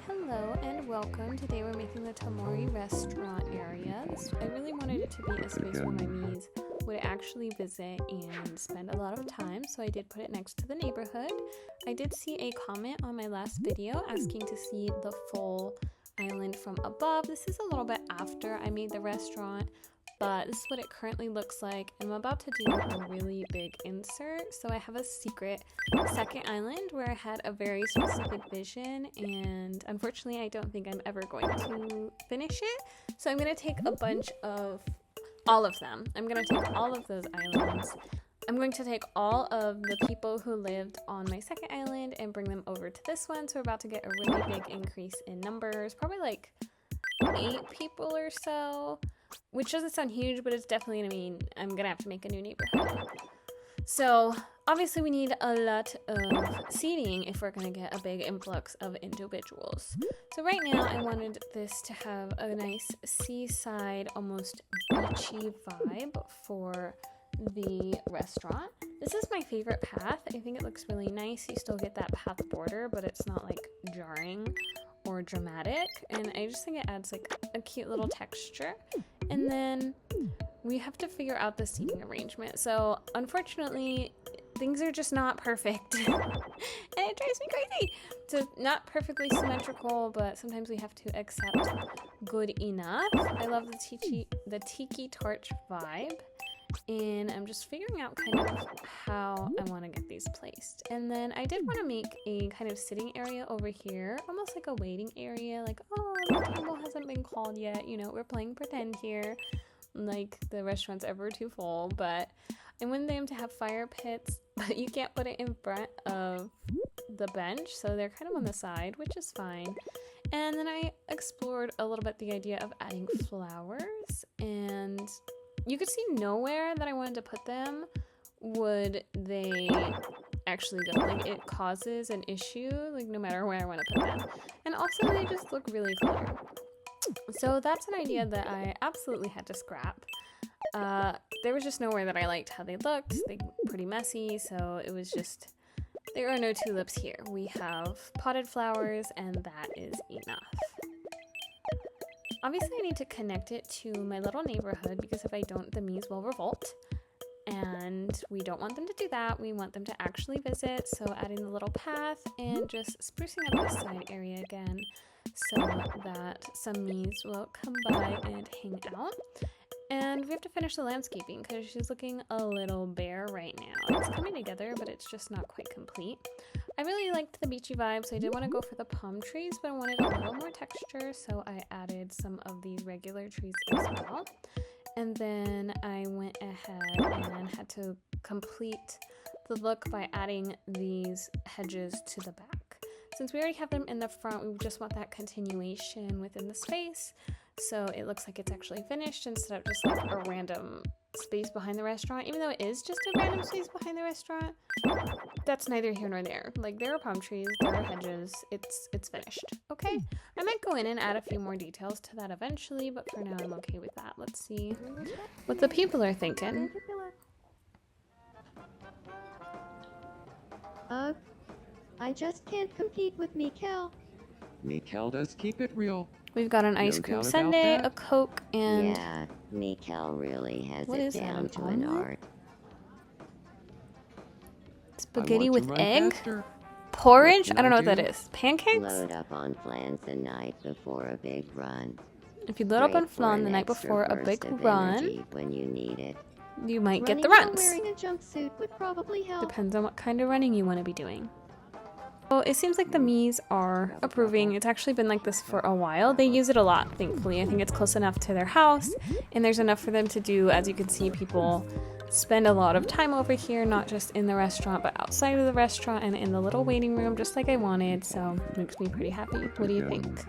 Hello and welcome. Today we're making the Tomoria Restaurant area. I really wanted it to be a space where my Mies would actually visit and spend a lot of time, so I did put it next to the neighborhood. I did see a comment on my last video asking to see the full island from above. This is a little bit after I made the restaurant, but this is what it currently looks like. I'm about to do a really big insert, so I have a secret second island where I had a very specific vision, and unfortunately I don't think I'm ever going to finish it. So I'm going to take a bunch of all of them. I'm going to take all of those islands. I'm going to take all of the people who lived on my second island and bring them over to this one. So we're about to get a really big increase in numbers, probably like 8 people or so, which doesn't sound huge, but it's definitely gonna mean I'm gonna have to make a new neighborhood. So obviously we need a lot of seating if we're gonna get a big influx of individuals. So right now I wanted this to have a nice seaside, almost beachy vibe for the restaurant. This is my favorite path. I think it looks really nice. You still get that path border, but it's not like jarring or dramatic, and I just think it adds like a cute little texture. And then we have to figure out the seating arrangement. So unfortunately things are just not perfect and it drives me crazy. So not perfectly symmetrical, but sometimes we have to accept good enough. I love the tiki torch vibe, and I'm just figuring out kind of how I want to get these placed. And then I did want to make a kind of sitting area over here, almost like a waiting area, like, oh, the table hasn't been called yet, you know, we're playing pretend here, like the restaurant's ever too full. But I wanted them to have fire pits, but you can't put it in front of the bench, so they're kind of on the side, which is fine. And then I explored a little bit the idea of adding flowers, and you could see nowhere that I wanted to put them would they actually go. Like, it causes an issue, like, no matter where I want to put them. And also, they just look really cluttered. So that's an idea that I absolutely had to scrap. There was just nowhere that I liked how they looked. They were pretty messy, so it was just, there are no tulips here. We have potted flowers, and that is enough. Obviously, I need to connect it to my little neighborhood, because if I don't, the Mies will revolt. And we don't want them to do that. We want them to actually visit. So adding the little path and just sprucing up this side area again so that some Mies will come by and hang out. And we have to finish the landscaping because she's looking a little bare right now. It's coming together, but it's just not quite complete. I really liked the beachy vibe, so I did want to go for the palm trees, but I wanted a little more texture, so I added some of these regular trees as well. And then I went ahead and had to complete the look by adding these hedges to the back. Since we already have them in the front, we just want that continuation within the space, so it looks like it's actually finished instead of just like a random space behind the restaurant. Even though it is just a random space behind the restaurant, that's neither here nor there. Like, there are palm trees, there are hedges, it's finished. Okay, I might go in and add a few more details to that eventually, but for now I'm okay with that. Let's see what the people are thinking. I just can't compete with Mikkel. Mikkel does keep it real. We've got an ice cream sundae, a Coke, and Yeah, Mikkel really has what it is down that, to an omelet? art. Spaghetti with run egg? faster. Porridge? What I don't know can what I that do? is. Pancakes? Load up on flans the night before a big run. If you load up on Great for flan an the night extra before a burst big of run, energy when you need it. you might get the Running while runs. wearing a jumpsuit would probably help. Depends on what kind of running you want to be doing. So it seems like the Mies are approving. It's actually been like this for a while. They use it a lot, thankfully. I think it's close enough to their house, and there's enough for them to do. As you can see, people spend a lot of time over here, not just in the restaurant, but outside of the restaurant and in the little waiting room, just like I wanted. So it makes me pretty happy. What do you think?